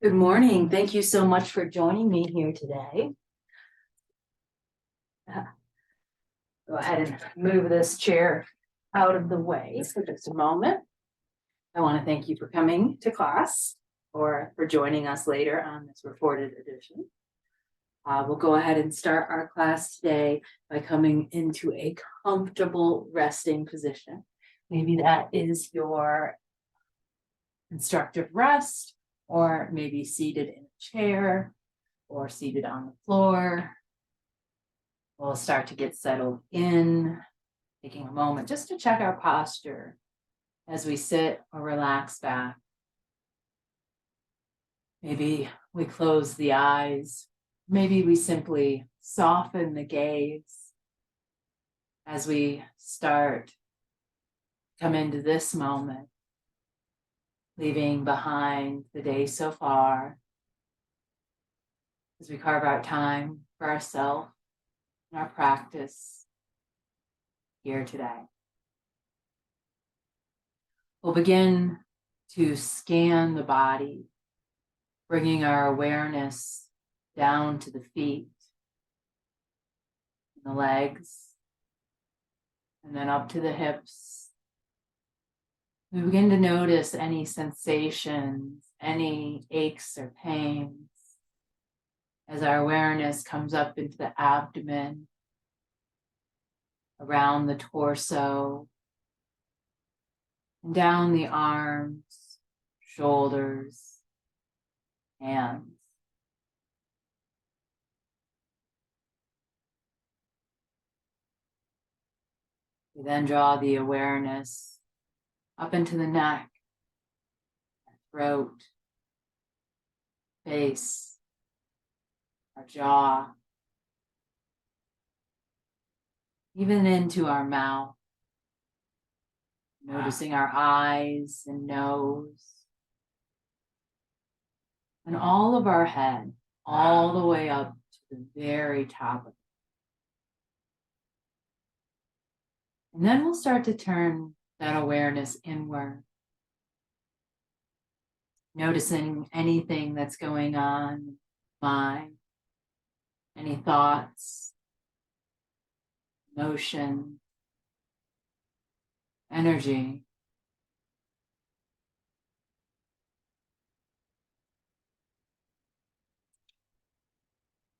Good morning. Thank you so much for joining me here today. Go ahead and move this chair out of the way for just a moment. I want to thank you for coming to class or for joining us later on this recorded edition. We'll go ahead and start our class today by coming into a comfortable resting position. Maybe that is your constructive rest, or maybe seated in a chair or seated on the floor. We'll start to get settled in, taking a moment just to check our posture as we sit or relax back. Maybe we close the eyes. Maybe we simply soften the gaze as we start to come into this moment, leaving behind the day so far as we carve out time for ourselves and our practice here today. We'll begin to scan the body, bringing our awareness down to the feet and the legs, and then up to the hips. We begin to notice any sensations, any aches or pains as our awareness comes up into the abdomen, around the torso, and down the arms, shoulders, hands. We then draw the awareness up into the neck, throat, face, our jaw, even into our mouth, noticing our eyes and nose, and all of our head, all the way up to the very top of it. And then we'll start to turn that awareness inward, noticing anything that's going on in the mind, any thoughts, emotion, energy.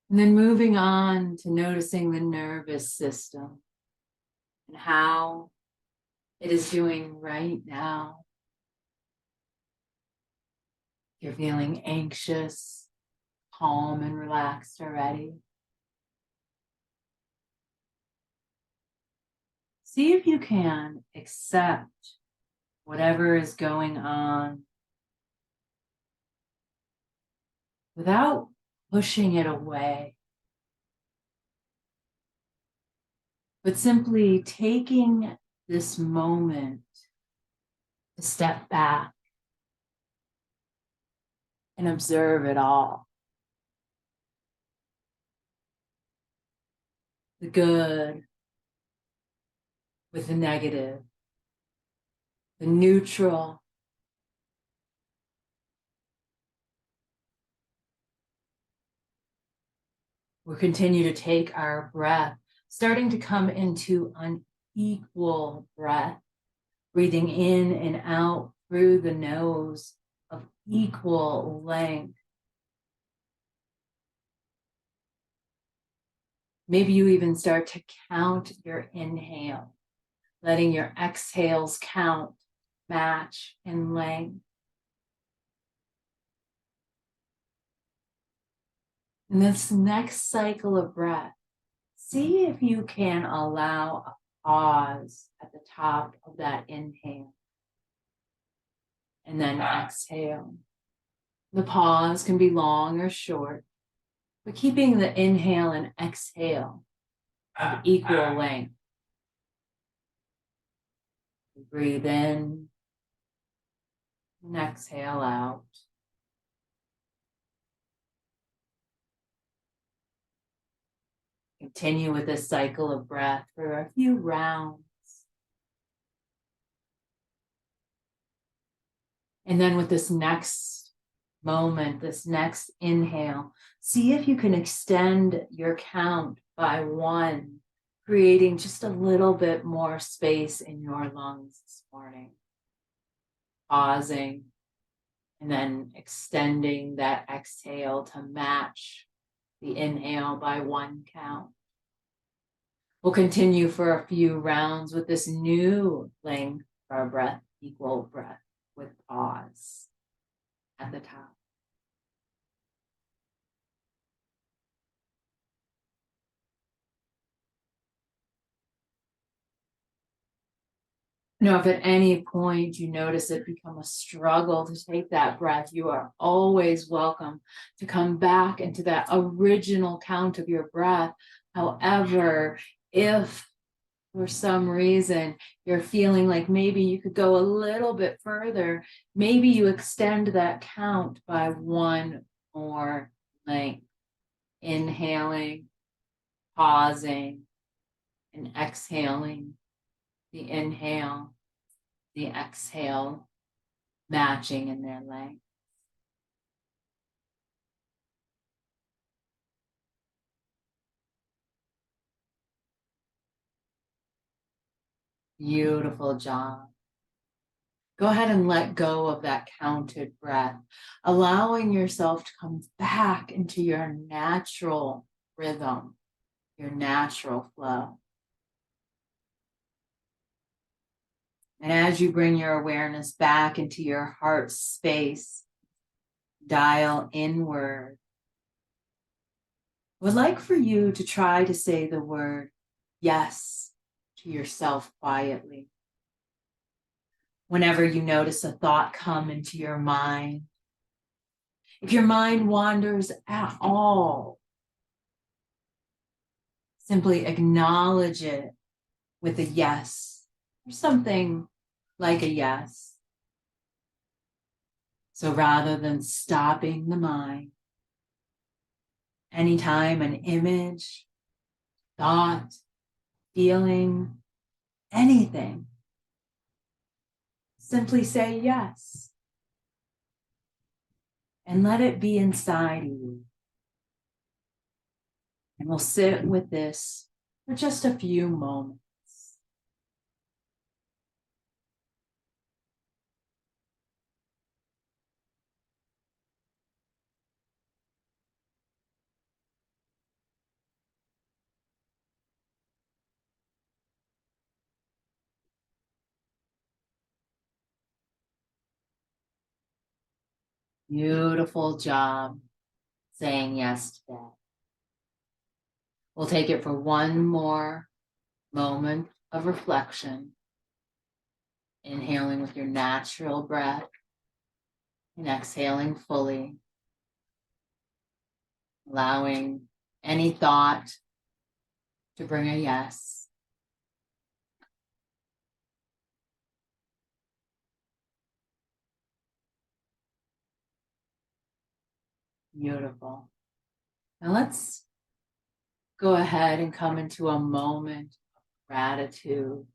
And then moving on to noticing the nervous system and how it is doing right now. You're feeling anxious, calm, and relaxed already. See if you can accept whatever is going on without pushing it away, but simply taking this moment to step back and observe it all. The good with the negative, the neutral. We'll continue to take our breath, starting to come into an equal breath, breathing in and out through the nose of equal length. Maybe you even start to count your inhale, letting your exhales count, match in length. In this next cycle of breath, see if you can allow a pause at the top of that inhale and then exhale. The pause can be long or short, but keeping the inhale and exhale of equal length. Breathe in and exhale out. Continue with this cycle of breath for a few rounds. And then with this next moment, this next inhale, see if you can extend your count by one, creating just a little bit more space in your lungs this morning. Pausing and then extending that exhale to match the inhale by one count. We'll continue for a few rounds with this new length for our breath, equal breath with pause at the top. Now, if at any point you notice it become a struggle to take that breath, you are always welcome to come back into that original count of your breath. However, if for some reason you're feeling like maybe you could go a little bit further, maybe you extend that count by one more length. Inhaling, pausing, and exhaling. The inhale, the exhale, matching in their length. Beautiful job. Go ahead and let go of that counted breath, allowing yourself to come back into your natural rhythm, your natural flow. And as you bring your awareness back into your heart space, dial inward. I would like for you to try to say the word yes to yourself quietly. Whenever you notice a thought come into your mind, if your mind wanders at all, simply acknowledge it with a yes or something like a yes. So rather than stopping the mind, anytime an image, thought, feeling, anything, simply say yes and let it be inside you. And we'll sit with this for just a few moments. Beautiful job saying yes to that. We'll take it for one more moment of reflection. Inhaling with your natural breath and exhaling fully. Allowing any thought to bring a yes. Beautiful. Now let's go ahead and come into a moment of gratitude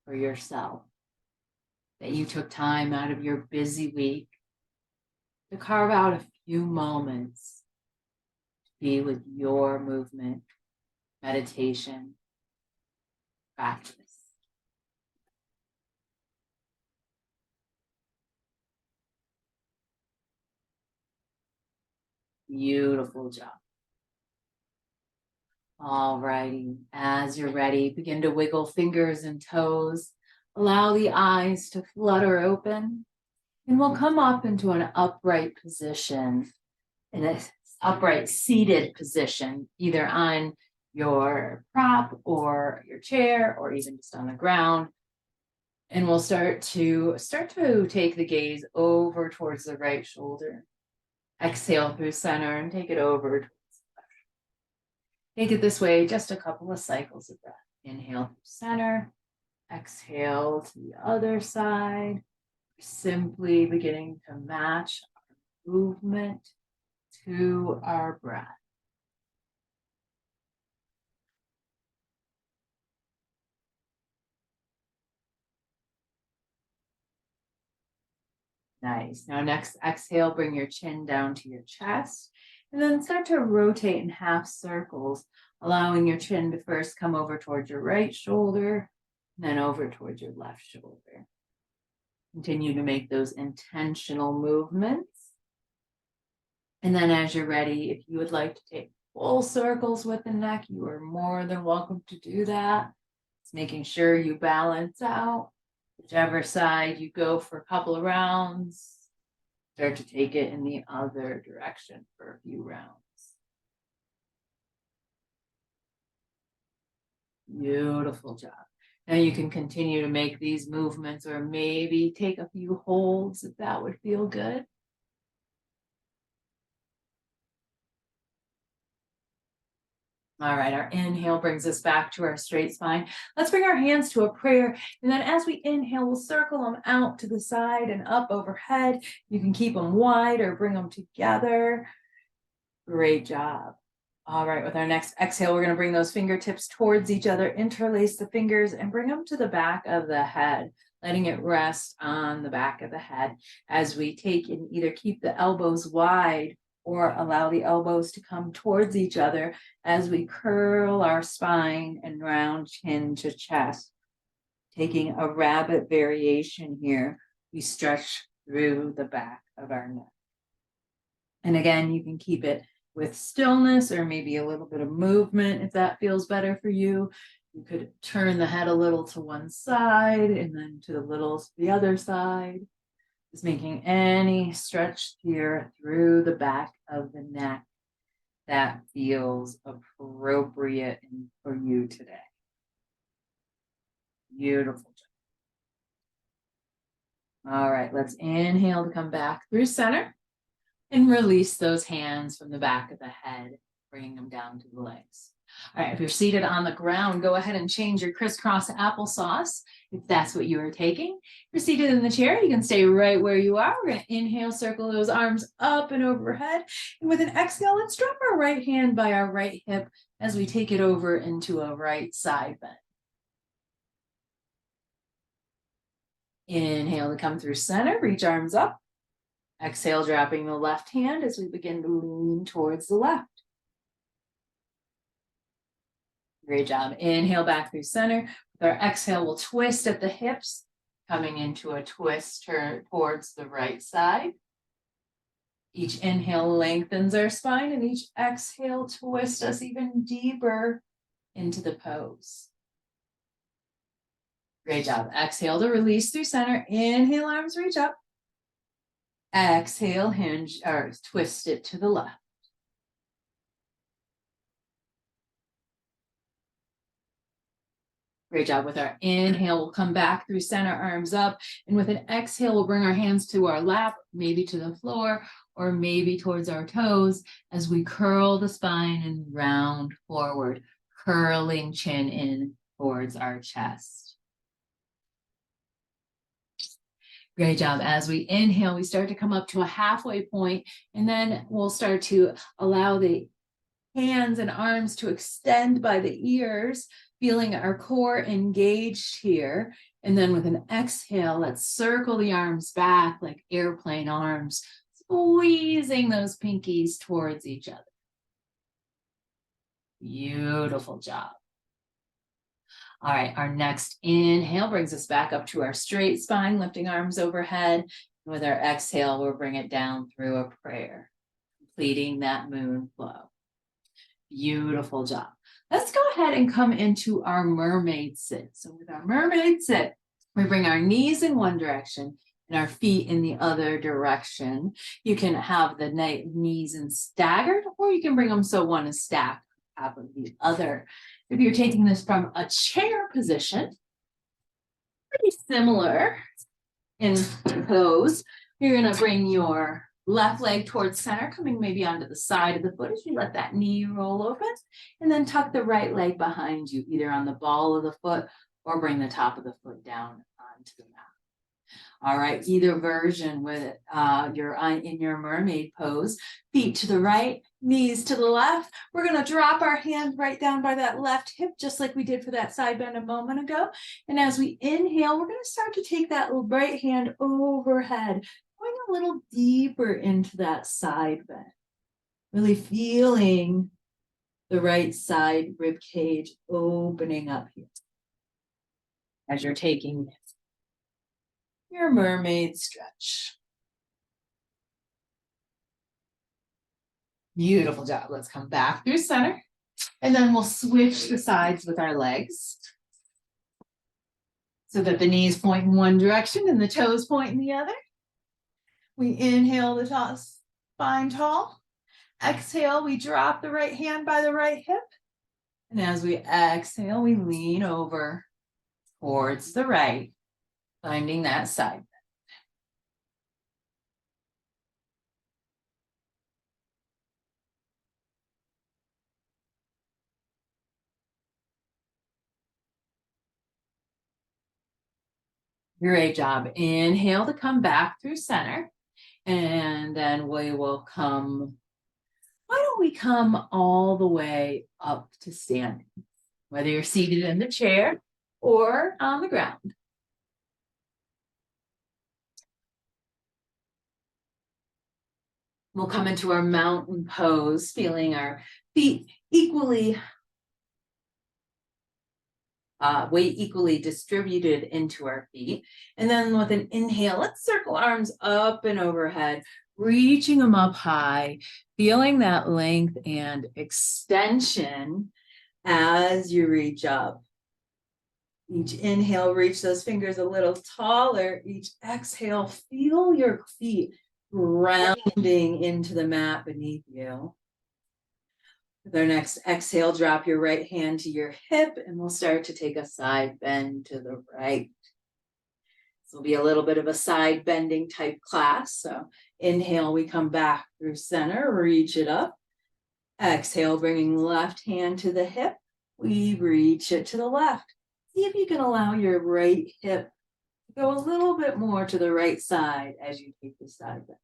for yourself. That you took time out of your busy week to carve out a few moments to be with your movement, meditation, practice. Beautiful job. All righty, as you're ready, begin to wiggle fingers and toes. Allow the eyes to flutter open, and we'll come up into an upright position, in an upright seated position, either on your prop or your chair, or even just on the ground. And we'll start to take the gaze over towards the right shoulder. Exhale through center and take it over. Take it this way, just a couple of cycles of breath. Inhale through center, exhale to the other side. Simply beginning to match our movement to our breath. Nice. Now next exhale, bring your chin down to your chest and then start to rotate in half circles, allowing your chin to first come over towards your right shoulder, then over towards your left shoulder. Continue to make those intentional movements. And then as you're ready, if you would like to take full circles with the neck, you are more than welcome to do that. It's making sure you balance out. Whichever side you go for a couple of rounds, start to take it in the other direction for a few rounds. Beautiful job. Now you can continue to make these movements or maybe take a few holds if that would feel good. All right, our inhale brings us back to our straight spine. Let's bring our hands to a prayer. And then as we inhale, we'll circle them out to the side and up overhead. You can keep them wide or bring them together. Great job. All right, with our next exhale, we're going to bring those fingertips towards each other, interlace the fingers and bring them to the back of the head, letting it rest on the back of the head as we take and either keep the elbows wide or allow the elbows to come towards each other as we curl our spine and round chin to chest. Taking a rabbit variation here, we stretch through the back of our neck. And again, you can keep it with stillness or maybe a little bit of movement if that feels better for you. You could turn the head a little to one side and then to the other side. Just making any stretch here through the back of the neck that feels appropriate for you today. Beautiful job. All right, let's inhale to come back through center and release those hands from the back of the head, bringing them down to the legs. All right, if you're seated on the ground, go ahead and change your crisscross applesauce if that's what you are taking. If you're seated in the chair, you can stay right where you are. We're going to inhale, circle those arms up and overhead. And with an exhale, let's drop our right hand by our right hip as we take it over into a right side bend. Inhale to come through center, reach arms up. Exhale, dropping the left hand as we begin to lean towards the left. Great job. Inhale back through center. With our exhale, we'll twist at the hips, coming into a twist towards the right side. Each inhale lengthens our spine, and each exhale twists us even deeper into the pose. Great job. Exhale to release through center. Inhale, arms reach up. Exhale, hinge or twist it to the left. Great job. With our inhale, we'll come back through center, arms up. And with an exhale, we'll bring our hands to our lap, maybe to the floor, or maybe towards our toes as we curl the spine and round forward, curling chin in towards our chest. Great job. As we inhale, we start to come up to a halfway point, and then we'll start to allow the hands and arms to extend by the ears, feeling our core engaged here. And then with an exhale, let's circle the arms back like airplane arms, squeezing those pinkies towards each other. Beautiful job. All right, our next inhale brings us back up to our straight spine, lifting arms overhead. With our exhale, we'll bring it down through a prayer, completing that moon flow. Beautiful job. Let's go ahead and come into our mermaid sit. So with our mermaid sit, we bring our knees in one direction and our feet in the other direction. You can have the knees in staggered, or you can bring them so one is stacked on top of the other. If you're taking this from a chair position, pretty similar in pose, you're going to bring your left leg towards center, coming maybe onto the side of the foot as you let that knee roll open, and then tuck the right leg behind you, either on the ball of the foot or bring the top of the foot down onto the mat. All right, either version with you're in your mermaid pose, feet to the right, knees to the left. We're going to drop our hand right down by that left hip, just like we did for that side bend a moment ago. And as we inhale, we're going to start to take that right hand overhead, going a little deeper into that side bend. Really feeling the right side rib cage opening up here. As you're taking your mermaid stretch. Beautiful job. Let's come back through center. And then we'll switch the sides with our legs. So that the knees point in one direction and the toes point in the other. We inhale the top, spine tall. Exhale, we drop the right hand by the right hip. And as we exhale, we lean over towards the right, finding that side. Great job. Inhale to come back through center. And then we will come, why don't we come all the way up to standing? Whether you're seated in the chair or on the ground. We'll come into our mountain pose, feeling our feet equally, weight equally distributed into our feet. And then with an inhale, let's circle arms up and overhead, reaching them up high, feeling that length and extension as you reach up. Each inhale, reach those fingers a little taller. Each exhale, feel your feet grounding into the mat beneath you. With our next exhale, drop your right hand to your hip and we'll start to take a side bend to the right. This will be a little bit of a side bending type class. So inhale, we come back through center, reach it up. Exhale, bringing left hand to the hip. We reach it to the left. See if you can allow your right hip to go a little bit more to the right side as you take the side bend.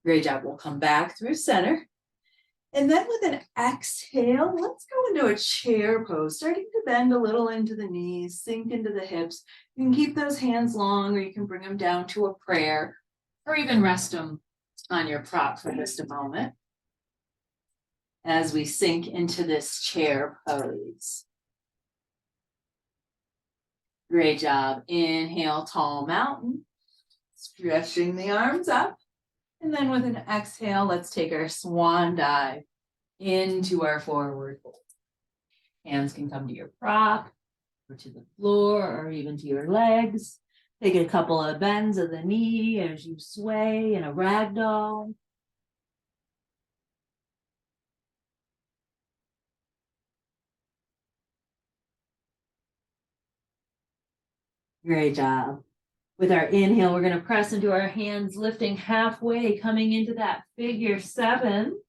Great job. We'll come back through center. And then with an exhale, let's go into a chair pose, starting to bend a little into the knees, sink into the hips. You can keep those hands long, or you can bring them down to a prayer, or even rest them on your prop for just a moment. As we sink into this chair pose. Great job. Inhale, tall mountain, stretching the arms up. And then with an exhale, let's take our swan dive into our forward fold. Hands can come to your prop, or to the floor, or even to your legs. Take a couple of bends of the knee as you sway in a ragdoll. Great job. With our inhale, we're going to press into our hands, lifting halfway, coming into that figure 7.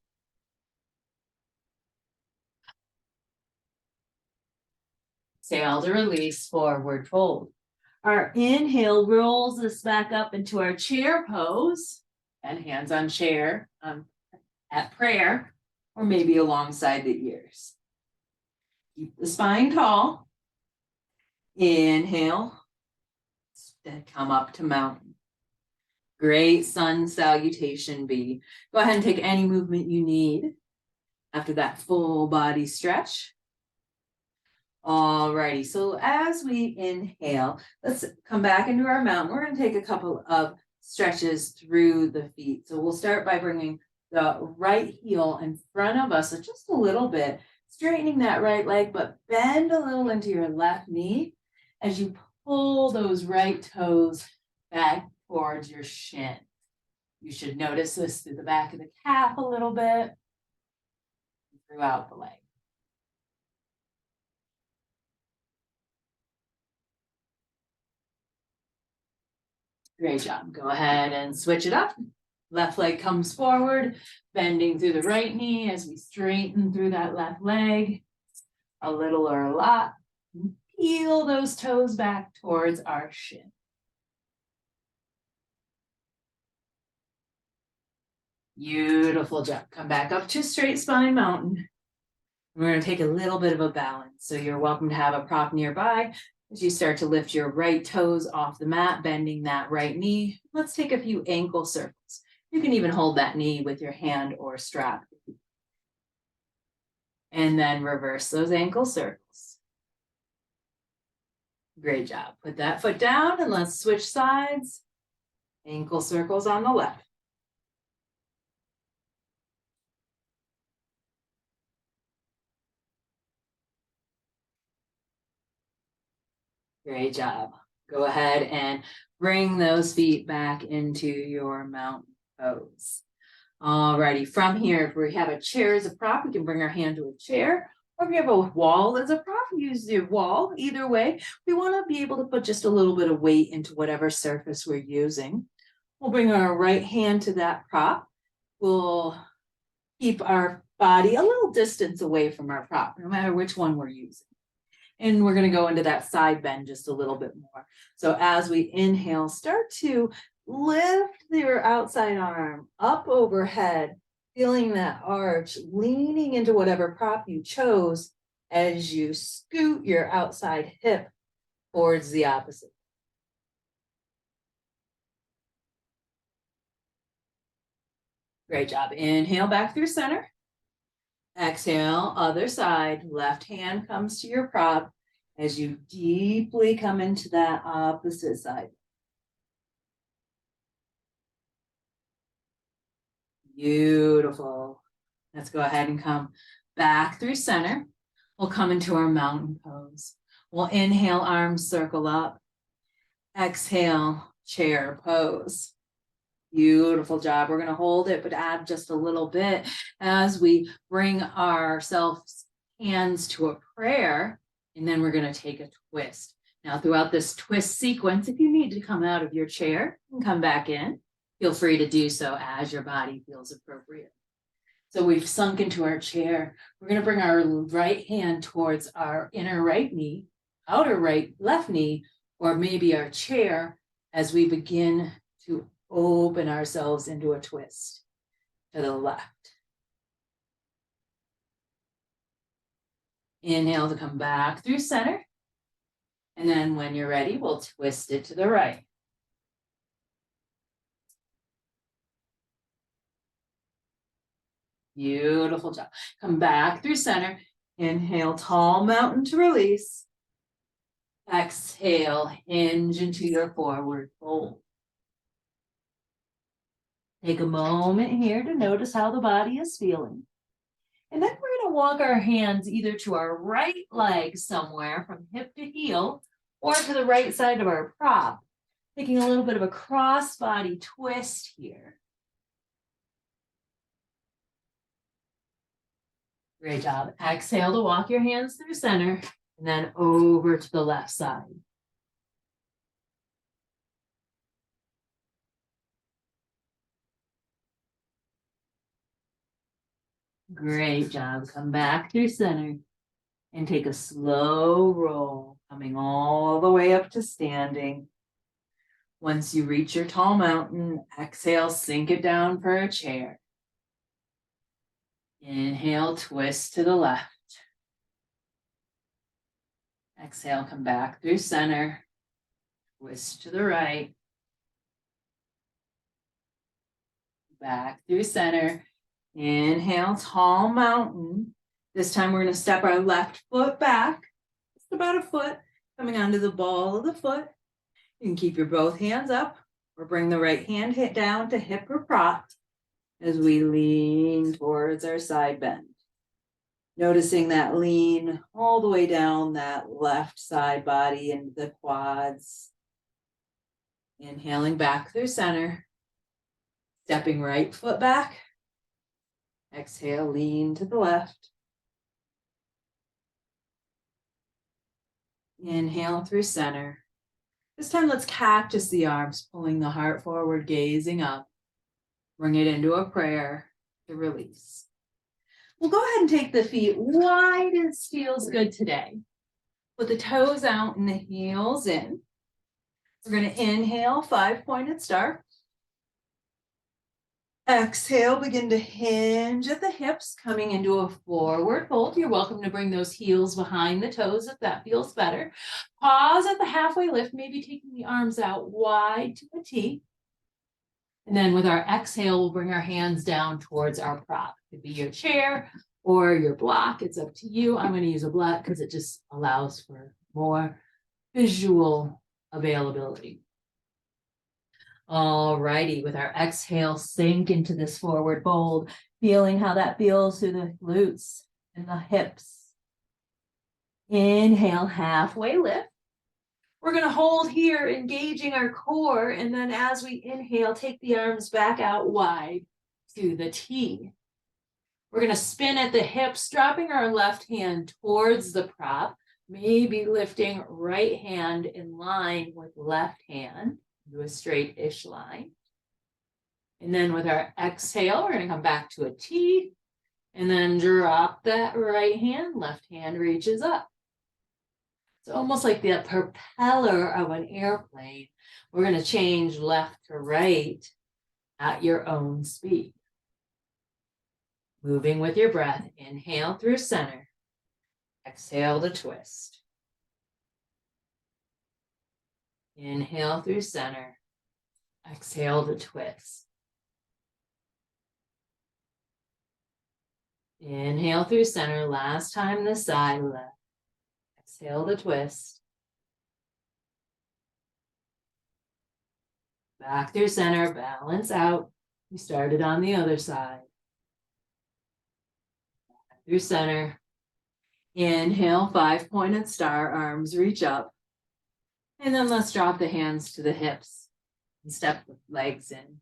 Exhale to release, forward fold. Our inhale rolls us back up into our chair pose, and hands on chair at prayer, or maybe alongside the ears. Keep the spine tall. Inhale. Then come up to mountain. Great sun salutation B. Go ahead and take any movement you need after that full body stretch. Alrighty, so as we inhale, let's come back into our mountain. We're going to take a couple of stretches through the feet. So we'll start by bringing the right heel in front of us, so just a little bit, straightening that right leg, but bend a little into your left knee as you pull those right toes back towards your shin. You should notice this through the back of the calf a little bit, throughout the leg. Great job. Go ahead and switch it up. Left leg comes forward, bending through the right knee as we straighten through that left leg. A little or a lot. Peel those toes back towards our shin. Beautiful job. Come back up to straight spine mountain. We're going to take a little bit of a balance. So you're welcome to have a prop nearby. As you start to lift your right toes off the mat, bending that right knee, let's take a few ankle circles. You can even hold that knee with your hand or strap. And then reverse those ankle circles. Great job. Put that foot down and let's switch sides. Ankle circles on the left. Great job. Go ahead and bring those feet back into your mountain pose. Alrighty, from here, if we have a chair as a prop, we can bring our hand to a chair. Or if you have a wall as a prop, use your wall. Either way, we want to be able to put just a little bit of weight into whatever surface we're using. We'll bring our right hand to that prop. We'll keep our body a little distance away from our prop, no matter which one we're using. And we're going to go into that side bend just a little bit more. So as we inhale, start to lift your outside arm up overhead, feeling that arch, leaning into whatever prop you chose as you scoot your outside hip towards the opposite. Great job. Inhale back through center. Exhale, other side. Left hand comes to your prop as you deeply come into that opposite side. Beautiful. Let's go ahead and come back through center. We'll come into our mountain pose. We'll inhale, arms circle up. Exhale, chair pose. Beautiful job. We're going to hold it, but add just a little bit as we bring ourselves hands to a prayer, and then we're going to take a twist. Now, throughout this twist sequence, if you need to come out of your chair and come back in, feel free to do so as your body feels appropriate. So we've sunk into our chair. We're going to bring our right hand towards our inner right knee, outer right left knee, or maybe our chair as we begin to open ourselves into a twist to the left. Inhale to come back through center. And then when you're ready, we'll twist it to the right. Beautiful job. Come back through center. Inhale, tall mountain to release. Exhale, hinge into your forward fold. Take a moment here to notice how the body is feeling. And then we're going to walk our hands either to our right leg somewhere from hip to heel or to the right side of our prop, taking a little bit of a cross-body twist here. Great job. Exhale to walk your hands through center and then over to the left side. Great job. Come back through center and take a slow roll, coming all the way up to standing. Once you reach your tall mountain, exhale, sink it down for a chair. Inhale, twist to the left. Exhale, come back through center. Twist to the right. Back through center. Inhale, tall mountain. This time we're going to step our left foot back. Just about a foot, coming onto the ball of the foot. You can keep your both hands up or bring the right hand hit down to hip or prop as we lean towards our side bend. Noticing that lean all the way down that left side body and the quads. Inhaling back through center. Stepping right foot back. Exhale, lean to the left. Inhale through center. This time let's cactus the arms, pulling the heart forward, gazing up. Bring it into a prayer to release. We'll go ahead and take the feet wide as feels good today. Put the toes out and the heels in. We're going to inhale, 5-pointed star. Exhale, begin to hinge at the hips, coming into a forward fold. You're welcome to bring those heels behind the toes if that feels better. Pause at the halfway lift, maybe taking the arms out wide to a T. And then with our exhale, we'll bring our hands down towards our prop. It could be your chair or your block. It's up to you. I'm going to use a block because it just allows for more visual availability. All righty, with our exhale, sink into this forward fold, feeling how that feels through the glutes and the hips. Inhale, halfway lift. We're going to hold here, engaging our core, and then as we inhale, take the arms back out wide to the T. We're going to spin at the hips, dropping our left hand towards the prop, maybe lifting right hand in line with left hand. Do a straight-ish line. And then with our exhale, we're going to come back to a T and then drop that right hand, left hand reaches up. It's almost like the propeller of an airplane. We're going to change left to right at your own speed. Moving with your breath, inhale through center, exhale to twist. Inhale through center, exhale to twist. Inhale through center, last time this side left. Exhale to twist. Back through center, balance out. We started on the other side. Back through center. Inhale, 5-pointed star, arms reach up. And then let's drop the hands to the hips and step the legs in.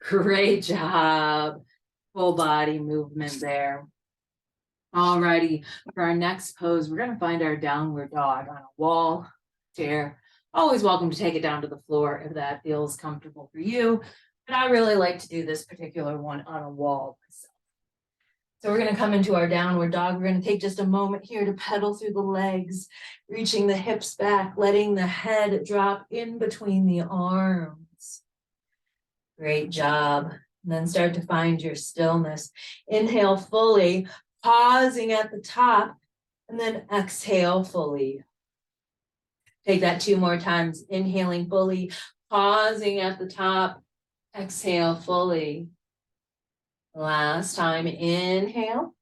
Great job. Full body movement there. Alrighty, for our next pose, we're going to find our downward dog on a wall, chair. Always welcome to take it down to the floor if that feels comfortable for you. But I really like to do this particular one on a wall myself. So we're going to come into our downward dog. We're going to take just a moment here to pedal through the legs, reaching the hips back, letting the head drop in between the arms. Great job. And then start to find your stillness. Inhale fully, pausing at the top, and then exhale fully. Take that 2 more times. Inhaling fully, pausing at the top, exhale fully. Last time, inhale,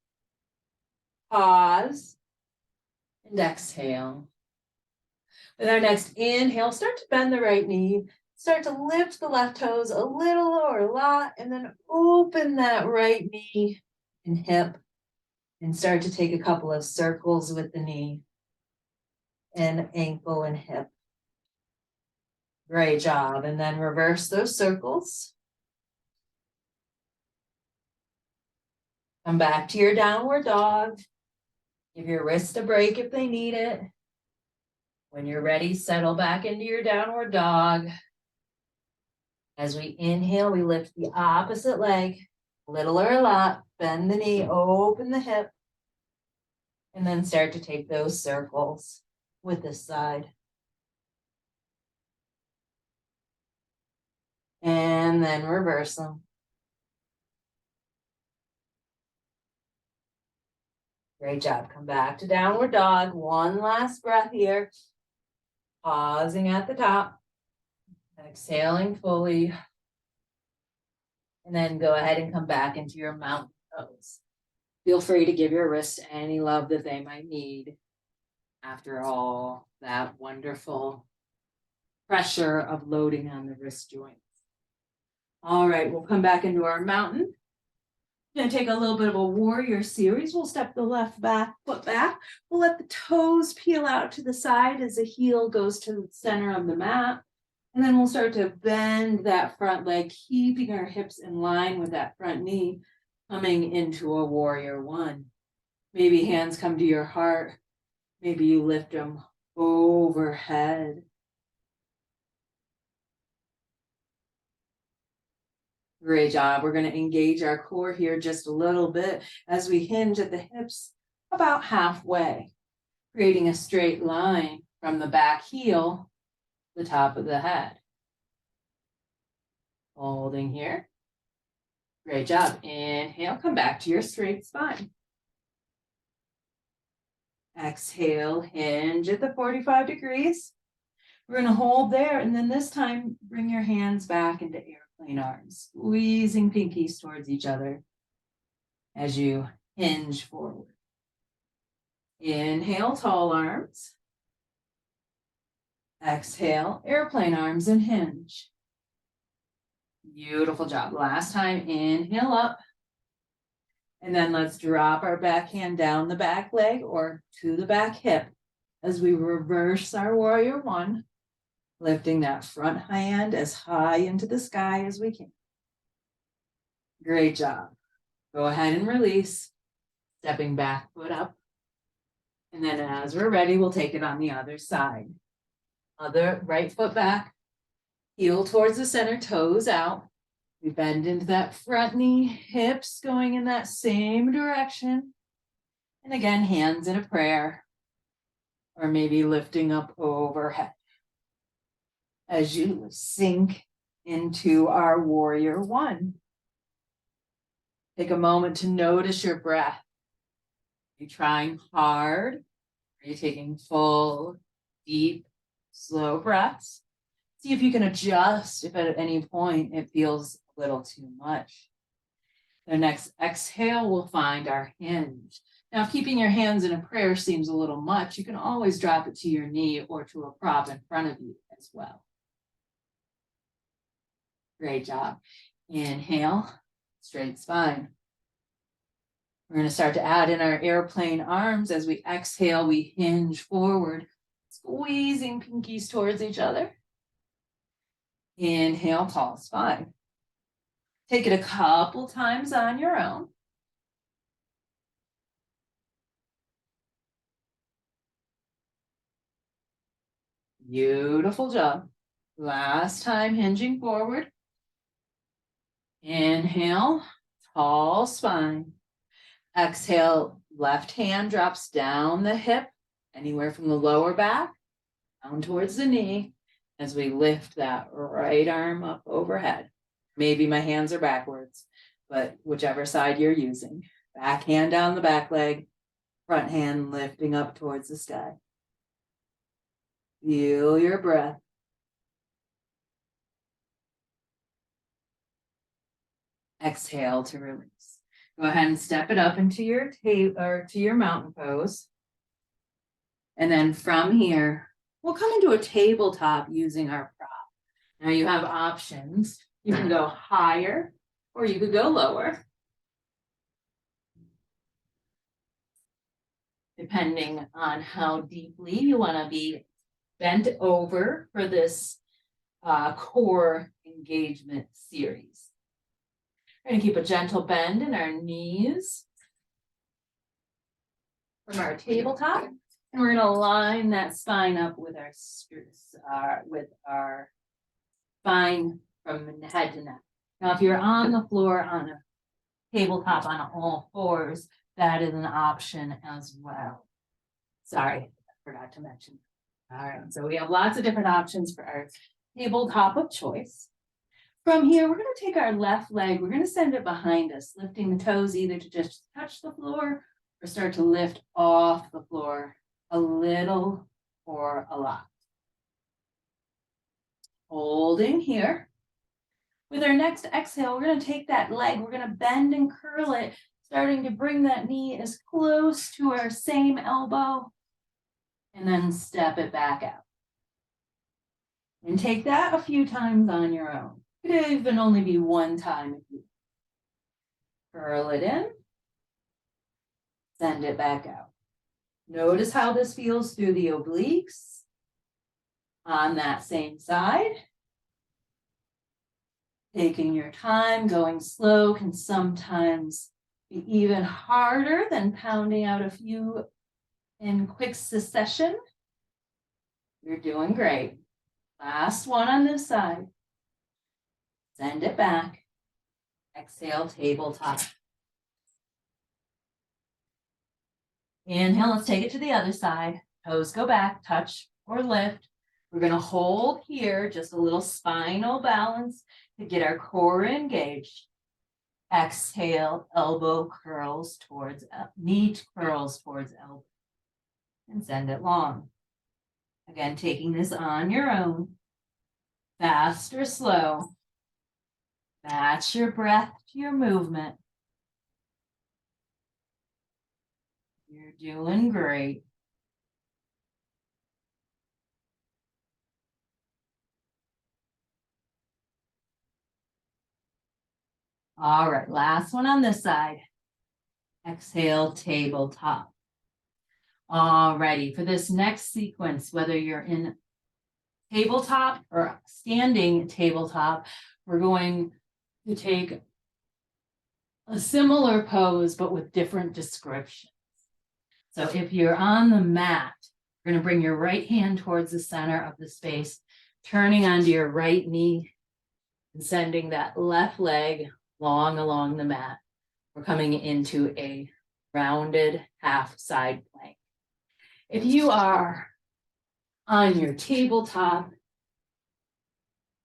pause, and exhale. With our next inhale, start to bend the right knee, start to lift the left toes a little or a lot, and then open that right knee and hip, and start to take a couple of circles with the knee and ankle and hip. Great job. And then reverse those circles. Come back to your downward dog. Give your wrist a break if they need it. When you're ready, settle back into your downward dog. As we inhale, we lift the opposite leg, little or a lot. Bend the knee, open the hip, and then start to take those circles with this side. And then reverse them. Great job. Come back to downward dog. One last breath here. Pausing at the top. Exhaling fully. And then go ahead and come back into your mountain pose. Feel free to give your wrists any love that they might need. After all, that wonderful pressure of loading on the wrist joints. All right, we'll come back into our mountain. Going to take a little bit of a warrior series. We'll step the left foot back. We'll let the toes peel out to the side as the heel goes to the center of the mat. And then we'll start to bend that front leg, keeping our hips in line with that front knee, coming into a warrior one. Maybe hands come to your heart. Maybe you lift them overhead. Great job. We're going to engage our core here just a little bit as we hinge at the hips about halfway, creating a straight line from the back heel to the top of the head. Holding here. Great job. Inhale, come back to your straight spine. Exhale, hinge at the 45 degrees. We're going to hold there, and then this time, bring your hands back into airplane arms, squeezing pinkies towards each other as you hinge forward. Inhale, tall arms. Exhale, airplane arms and hinge. Beautiful job. Last time, inhale up. And then let's drop our back hand down the back leg or to the back hip as we reverse our warrior one, lifting that front hand as high into the sky as we can. Great job. Go ahead and release, stepping back foot up. And then as we're ready, we'll take it on the other side. Other right foot back, heel towards the center, toes out. We bend into that front knee, hips going in that same direction. And again, hands in a prayer, or maybe lifting up overhead as you sink into our warrior one. Take a moment to notice your breath. Are you trying hard? Are you taking full, deep, slow breaths? See if you can adjust if at any point it feels a little too much. The next exhale, we'll find our hinge. Now, if keeping your hands in a prayer seems a little much, you can always drop it to your knee or to a prop in front of you as well. Great job. Inhale, straight spine. We're going to start to add in our airplane arms. As we exhale, we hinge forward, squeezing pinkies towards each other. Inhale, tall spine. Take it a couple times on your own. Beautiful job. Last time, hinging forward. Inhale, tall spine. Exhale, left hand drops down the hip, anywhere from the lower back, down towards the knee, as we lift that right arm up overhead. Maybe my hands are backwards, but whichever side you're using. Back hand down the back leg, front hand lifting up towards the sky. Feel your breath. Exhale to release. Go ahead and step it up into your your mountain pose. And then from here, we'll come into a tabletop using our prop. Now you have options. You can go higher or you could go lower, depending on how deeply you want to be bent over for this core engagement series. We're going to keep a gentle bend in our knees from our tabletop, and we're going to line that spine up with our spine from head to neck. Now, if you're on the floor on a tabletop on all fours, that is an option as well. Sorry, I forgot to mention. All right, so we have lots of different options for our tabletop of choice. From here, we're going to take our left leg, we're going to send it behind us, lifting the toes either to just touch the floor or start to lift off the floor a little or a lot. Holding here. With our next exhale, we're going to take that leg, we're going to bend and curl it, starting to bring that knee as close to our same elbow, and then step it back out. And take that a few times on your own. It could even only be one time if you curl it in, send it back out. Notice how this feels through the obliques on that same side. Taking your time, going slow can sometimes be even harder than pounding out a few in quick succession. You're doing great. Last one on this side. Send it back. Exhale, tabletop. Inhale, let's take it to the other side. Toes go back, touch or lift. We're going to hold here, just a little spinal balance to get our core engaged. Exhale, elbow curls towards, knee curls towards elbow. And send it long. Again, taking this on your own. Fast or slow. Match your breath to your movement. You're doing great. All right, last one on this side. Exhale, tabletop. All righty, for this next sequence, whether you're in tabletop or standing tabletop, we're going to take a similar pose, but with different descriptions. So if you're on the mat, you're going to bring your right hand towards the center of the space, turning onto your right knee and sending that left leg long along the mat. We're coming into a rounded half side plank. If you are on your tabletop,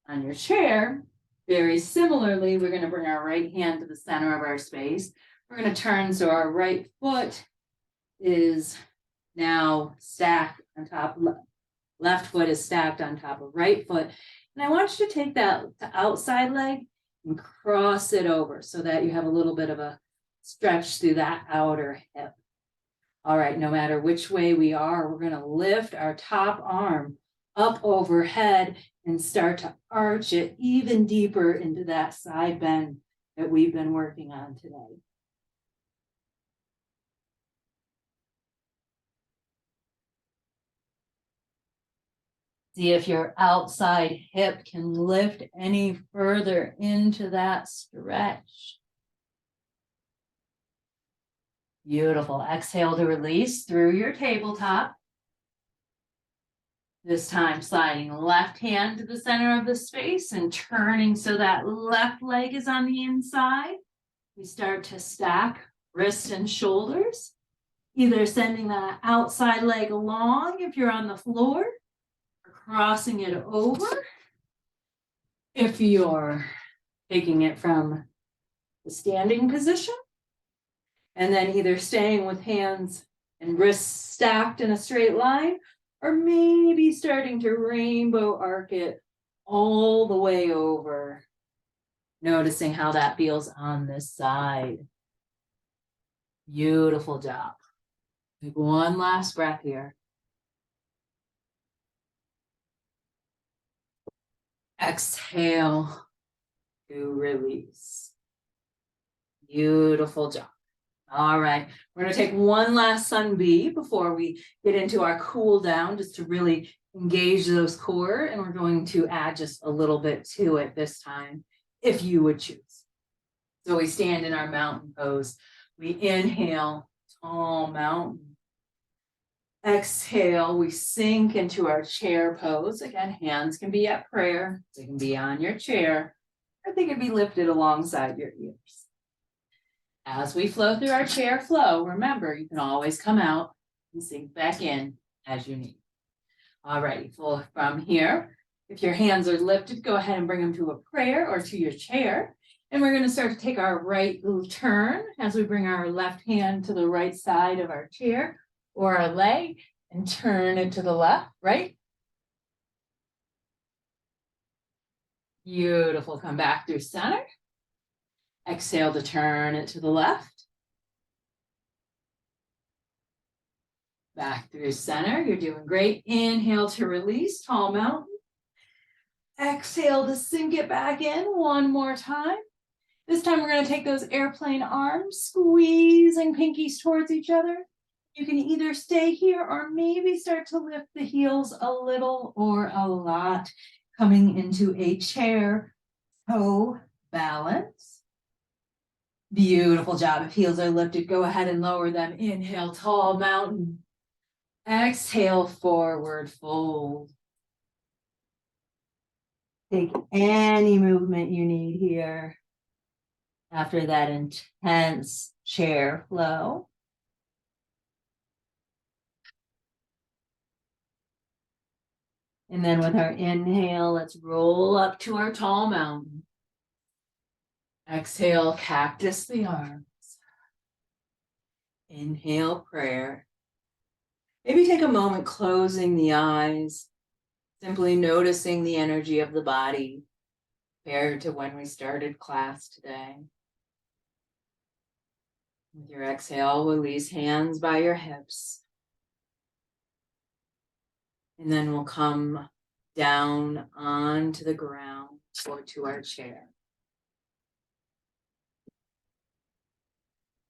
on your chair, very similarly, we're going to bring our right hand to the center of our space. We're going to turn so our right foot is now stacked on top, left foot is stacked on top of right foot. And I want you to take that outside leg and cross it over so that you have a little bit of a stretch through that outer hip. All right, no matter which way we are, we're going to lift our top arm up overhead and start to arch it even deeper into that side bend that we've been working on today. See if your outside hip can lift any further into that stretch. Beautiful. Exhale to release through your tabletop. This time sliding left hand to the center of the space and turning so that left leg is on the inside. We start to stack wrists and shoulders, either sending that outside leg along if you're on the floor, or crossing it over if you're taking it from the standing position. And then either staying with hands and wrists stacked in a straight line, or maybe starting to rainbow arc it all the way over. Noticing how that feels on this side. Beautiful job. Take one last breath here. Exhale to release. Beautiful job. All right, we're going to take one last sun B before we get into our cool down, just to really engage those core, and we're going to add just a little bit to it this time, if you would choose. So we stand in our mountain pose. We inhale, tall mountain. Exhale, we sink into our chair pose. Again, hands can be at prayer. They can be on your chair, or they can be lifted alongside your ears. As we flow through our chair flow, remember, you can always come out and sink back in as you need. All right, well, from here, if your hands are lifted, go ahead and bring them to a prayer or to your chair. And we're going to start to take our right turn as we bring our left hand to the right side of our chair or our leg and turn it to the left, right? Beautiful. Come back through center. Exhale to turn it to the left. Back through center. You're doing great. Inhale to release, tall mountain. Exhale to sink it back in one more time. This time we're going to take those airplane arms, squeezing pinkies towards each other. You can either stay here or maybe start to lift the heels a little or a lot, coming into a chair toe balance. Beautiful job. If heels are lifted, go ahead and lower them. Inhale, tall mountain. Exhale, forward fold. Take any movement you need here after that intense chair flow. And then with our inhale, let's roll up to our tall mountain. Exhale, cactus the arms. Inhale, prayer. Maybe take a moment closing the eyes, simply noticing the energy of the body compared to when we started class today. With your exhale, release hands by your hips. And then we'll come down onto the ground or to our chair.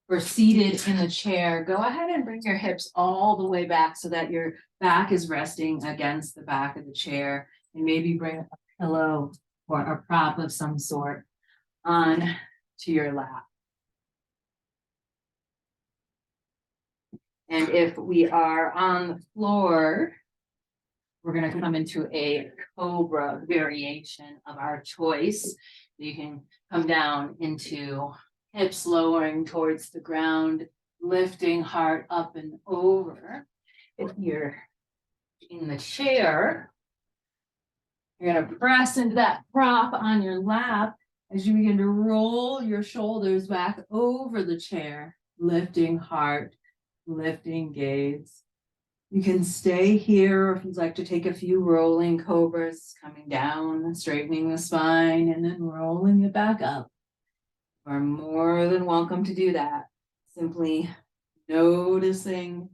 We're seated in the chair. Go ahead and bring your hips all the way back so that your back is resting against the back of the chair. And maybe bring a pillow or a prop of some sort on to your lap. And if we are on the floor, we're going to come into a cobra variation of our choice. You can come down into hips lowering towards the ground, lifting heart up and over. If you're in the chair, you're going to press into that prop on your lap as you begin to roll your shoulders back over the chair, lifting heart, lifting gaze. You can stay here if you'd like to take a few rolling cobras, coming down, straightening the spine, and then rolling it back up. You are more than welcome to do that. Simply noticing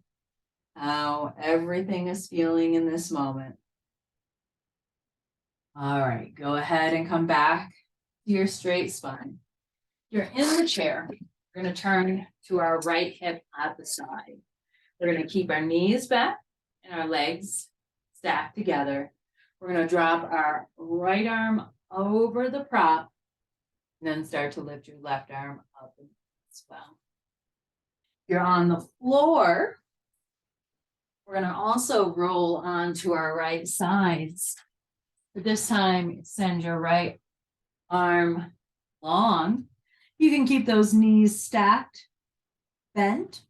how everything is feeling in this moment. All right, go ahead and come back to your straight spine. You're in the chair. We're going to turn to our right hip at the side. We're going to keep our knees back and our legs stacked together. We're going to drop our right arm over the prop and then start to lift your left arm up as well. You're on the floor. We're going to also roll onto our right sides. But this time, send your right arm long. You can keep those knees stacked, bent,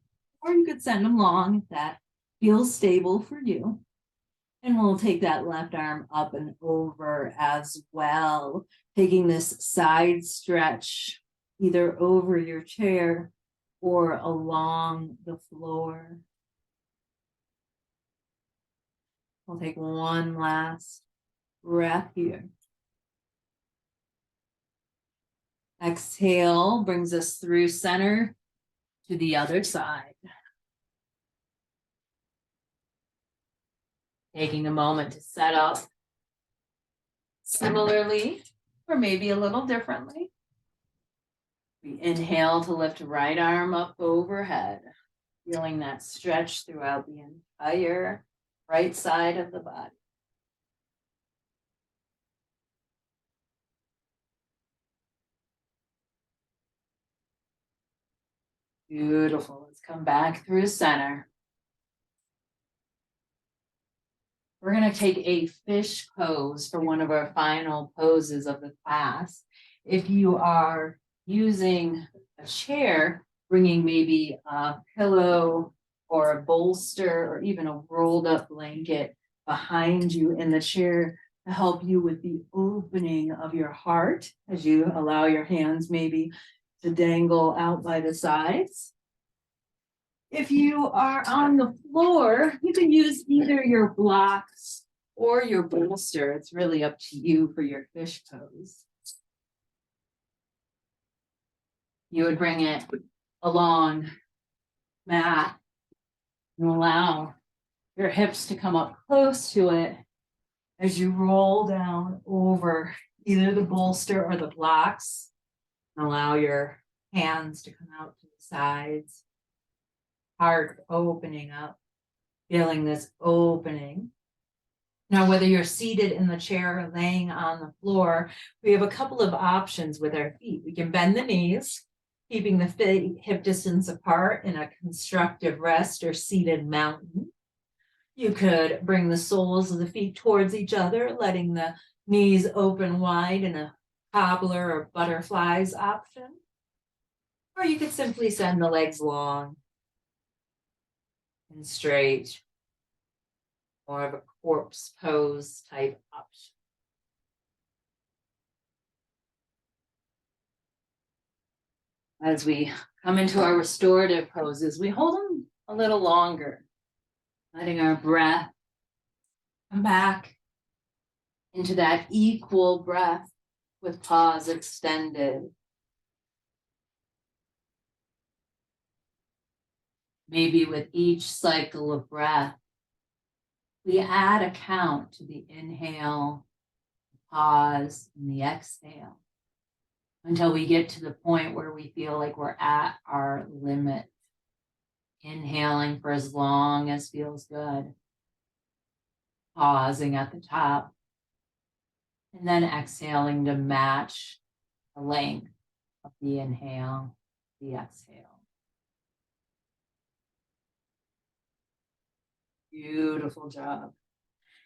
or you could send them long if that feels stable for you. And we'll take that left arm up and over as well, taking this side stretch either over your chair or along the floor. We'll take one last breath here. Exhale brings us through center to the other side. Taking a moment to set up similarly, or maybe a little differently. We inhale to lift right arm up overhead, feeling that stretch throughout the entire right side of the body. Beautiful. Let's come back through center. We're going to take a fish pose for one of our final poses of the class. If you are using a chair, bringing maybe a pillow or a bolster or even a rolled up blanket behind you in the chair to help you with the opening of your heart as you allow your hands maybe to dangle out by the sides. If you are on the floor, you can use either your blocks or your bolster. It's really up to you for your fish pose. You would bring it along mat and allow your hips to come up close to it as you roll down over either the bolster or the blocks. And allow your hands to come out to the sides. Heart opening up, feeling this opening. Now, whether you're seated in the chair or laying on the floor, we have a couple of options with our feet. We can bend the knees, keeping the hip distance apart in a constructive rest or seated mountain. You could bring the soles of the feet towards each other, letting the knees open wide in a cobbler or butterflies option. Or you could simply send the legs long and straight, more of a corpse pose type option. As we come into our restorative poses, we hold them a little longer, letting our breath come back into that equal breath with pause extended. Maybe with each cycle of breath, we add a count to the inhale, pause, and the exhale until we get to the point where we feel like we're at our limit. Inhaling for as long as feels good. Pausing at the top. And then exhaling to match the length of the inhale, the exhale. Beautiful job.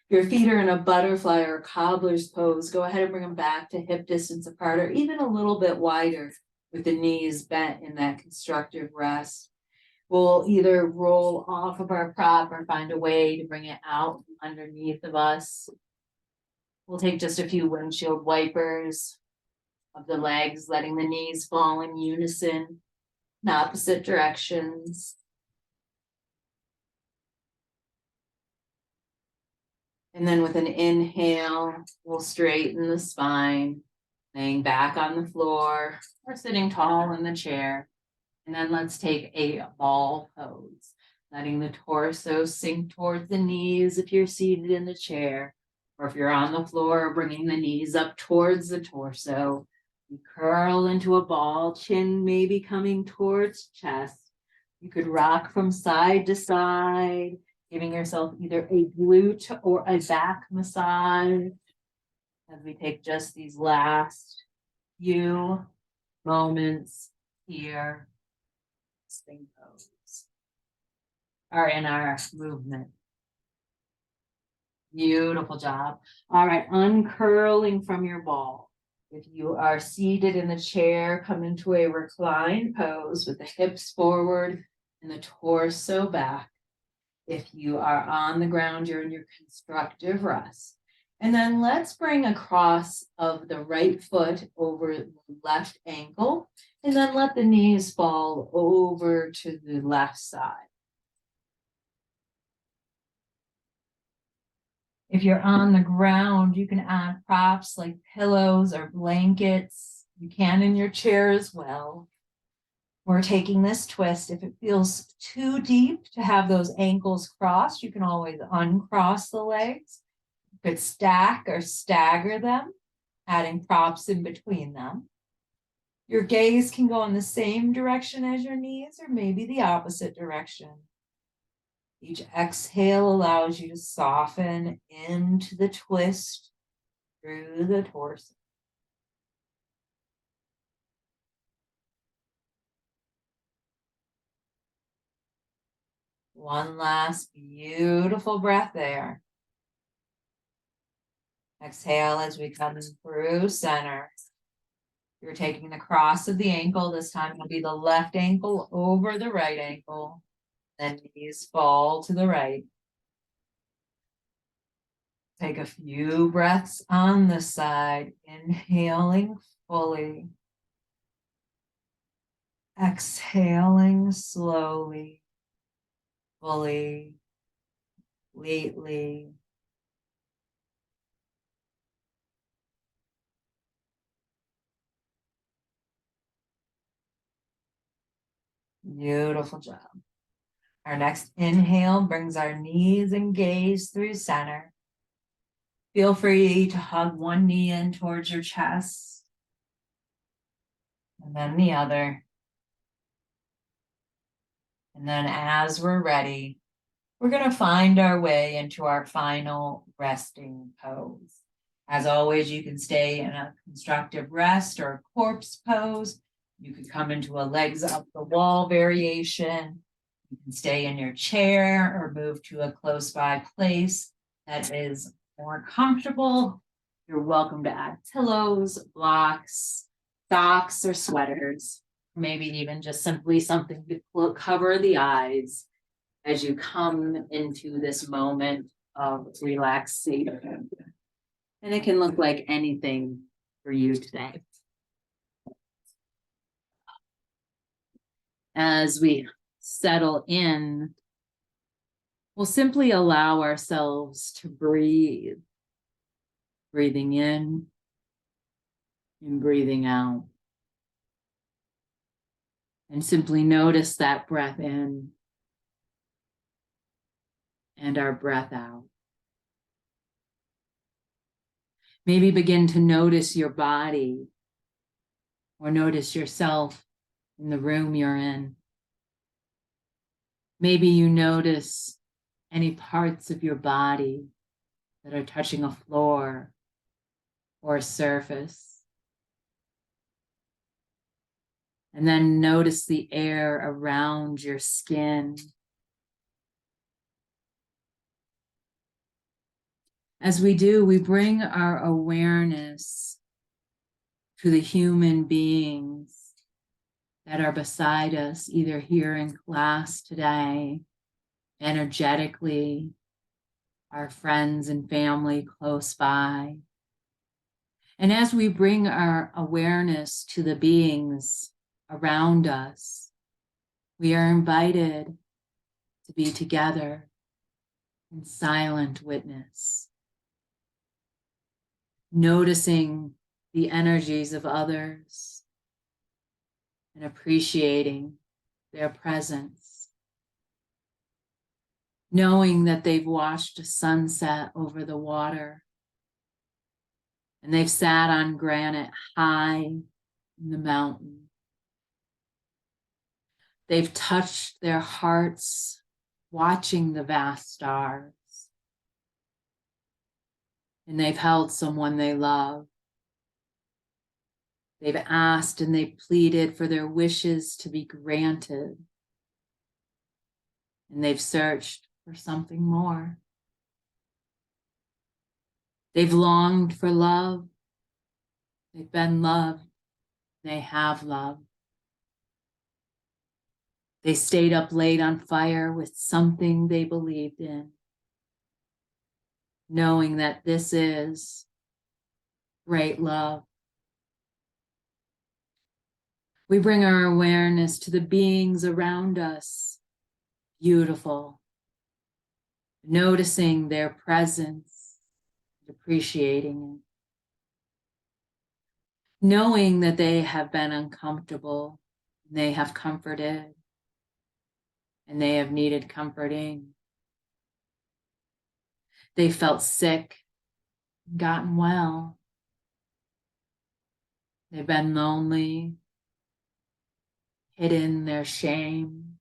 If your feet are in a butterfly or cobbler's pose, go ahead and bring them back to hip distance apart or even a little bit wider with the knees bent in that constructive rest. We'll either roll off of our prop or find a way to bring it out underneath of us. We'll take just a few windshield wipers of the legs, letting the knees fall in unison in opposite directions. And then with an inhale, we'll straighten the spine, laying back on the floor or sitting tall in the chair. And then let's take a ball pose, letting the torso sink towards the knees if you're seated in the chair, or if you're on the floor, bringing the knees up towards the torso. You curl into a ball, chin maybe coming towards chest. You could rock from side to side, giving yourself either a glute or a back massage. As we take just these last few moments here. Spring pose. Are in our movement. Beautiful job. All right, uncurling from your ball. If you are seated in the chair, come into a reclined pose with the hips forward and the torso back. If you are on the ground, you're in your constructive rest. And then let's bring a cross of the right foot over the left ankle, and then let the knees fall over to the left side. If you're on the ground, you can add props like pillows or blankets. You can in your chair as well. We're taking this twist. If it feels too deep to have those ankles crossed, you can always uncross the legs. You could stack or stagger them, adding props in between them. Your gaze can go in the same direction as your knees or maybe the opposite direction. Each exhale allows you to soften into the twist through the torso. One last beautiful breath there. Exhale as we come through center. You're taking the cross of the ankle. This time it'll be the left ankle over the right ankle. Then knees fall to the right. Take a few breaths on the side, inhaling fully. Exhaling slowly, fully, completely. Beautiful job. Our next inhale brings our knees and gaze through center. Feel free to hug one knee in towards your chest. And then the other. And then as we're ready, we're going to find our way into our final resting pose. As always, you can stay in a constructive rest or a corpse pose. You could come into a legs up the wall variation. You can stay in your chair or move to a close by place that is more comfortable. You're welcome to add pillows, blocks, socks, or sweaters. Maybe even just simply something to cover the eyes as you come into this moment of relaxation. And it can look like anything for you today. As we settle in, we'll simply allow ourselves to breathe, breathing in and breathing out. And simply notice that breath in and our breath out. Maybe begin to notice your body or notice yourself in the room you're in. Maybe you notice any parts of your body that are touching a floor or a surface. And then notice the air around your skin. As we do, we bring our awareness to the human beings that are beside us, either here in class today, energetically, our friends and family close by. And as we bring our awareness to the beings around us, we are invited to be together in silent witness, noticing the energies of others and appreciating their presence, knowing that they've watched a sunset over the water and they've sat on granite high in the mountain. They've touched their hearts watching the vast stars, and they've held someone they love. They've asked and they've pleaded for their wishes to be granted. And they've searched for something more. They've longed for love. They've been loved. They have love. They stayed up late on fire with something they believed in, knowing that this is great love. We bring our awareness to the beings around us, beautiful, noticing their presence, appreciating it, knowing that they have been uncomfortable, they have comforted, and they have needed comforting. They felt sick, gotten well. They've been lonely, hidden their shame,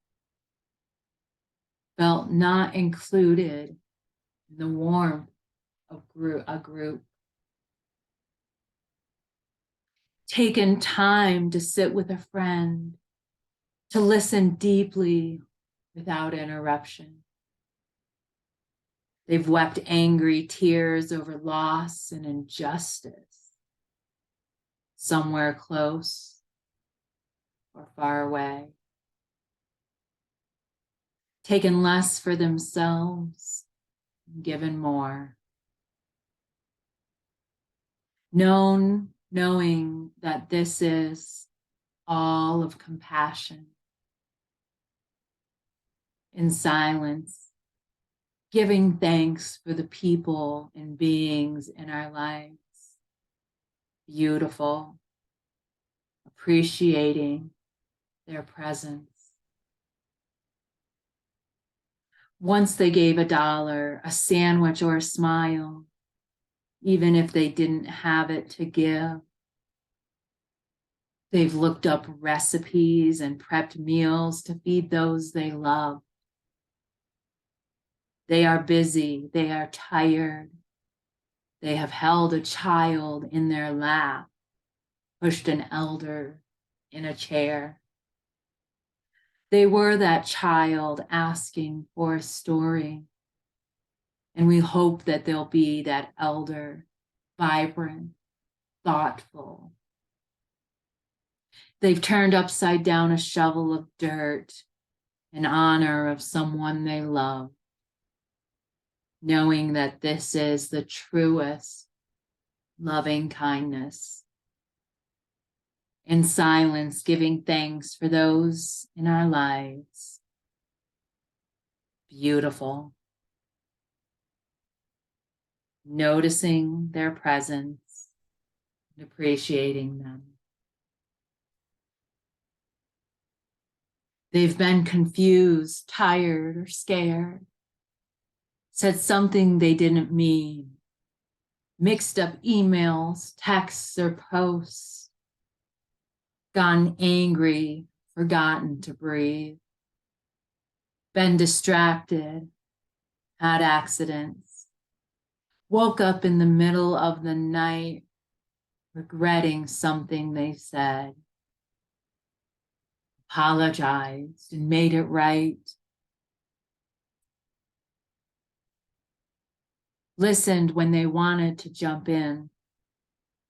felt not included in the warmth of a group. Taken time to sit with a friend, to listen deeply without interruption. They've wept angry tears over loss and injustice, somewhere close or far away. Taken less for themselves, given more. Knowing that this is all of compassion. In silence, giving thanks for the people and beings in our lives. Beautiful, appreciating their presence. Once they gave $1, a sandwich, or a smile, even if they didn't have it to give. They've looked up recipes and prepped meals to feed those they love. They are busy, they are tired. They have held a child in their lap, pushed an elder in a chair. They were that child asking for a story. And we hope that they'll be that elder, vibrant, thoughtful. They've turned upside down a shovel of dirt in honor of someone they love, knowing that this is the truest loving kindness. In silence, giving thanks for those in our lives. Beautiful. Noticing their presence and appreciating them. They've been confused, tired, or scared, said something they didn't mean, mixed up emails, texts, or posts, gone angry, forgotten to breathe, been distracted, had accidents, woke up in the middle of the night, regretting something they said, apologized and made it right, listened when they wanted to jump in,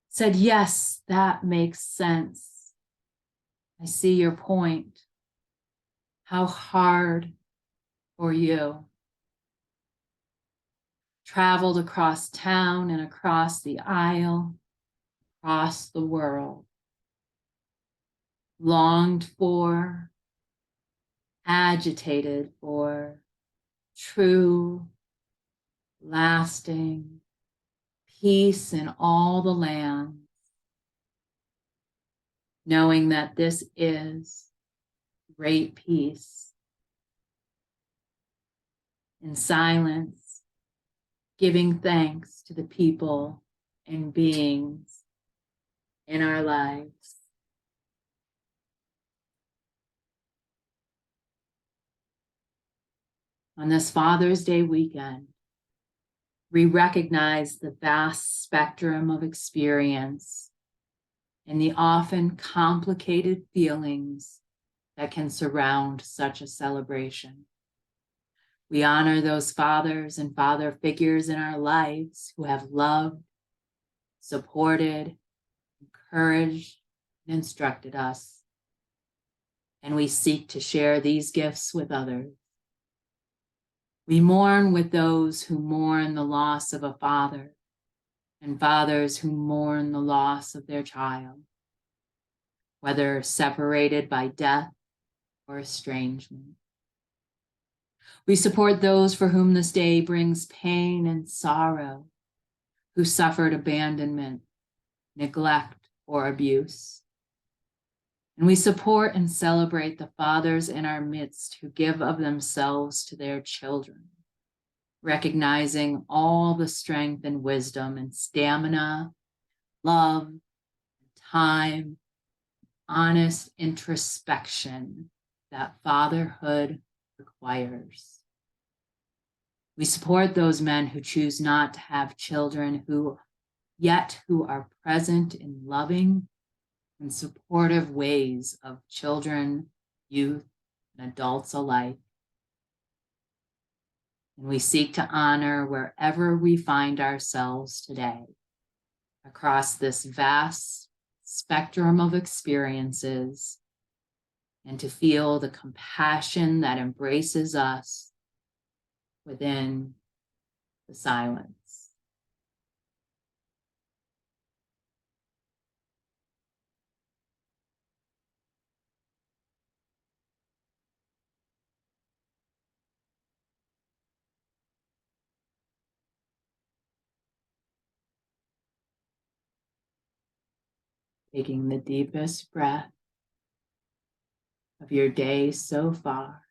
said, yes, that makes sense. I see your point. How hard for you. Traveled across town and across the aisle, across the world. Longed for, agitated for true, lasting peace in all the lands, knowing that this is great peace. In silence, giving thanks to the people and beings in our lives. On this Father's Day weekend, we recognize the vast spectrum of experience and the often complicated feelings that can surround such a celebration. We honor those fathers and father figures in our lives who have loved, supported, encouraged, and instructed us. And we seek to share these gifts with others. We mourn with those who mourn the loss of a father and fathers who mourn the loss of their child, whether separated by death or estrangement. We support those for whom this day brings pain and sorrow, who suffered abandonment, neglect, or abuse. And we support and celebrate the fathers in our midst who give of themselves to their children, recognizing all the strength and wisdom and stamina, love, time, honest introspection that fatherhood requires. We support those men who choose not to have children, who are present in loving and supportive ways of children, youth, and adults alike. And we seek to honor wherever we find ourselves today across this vast spectrum of experiences, and to feel the compassion that embraces us within the silence. Taking the deepest breath of your day so far.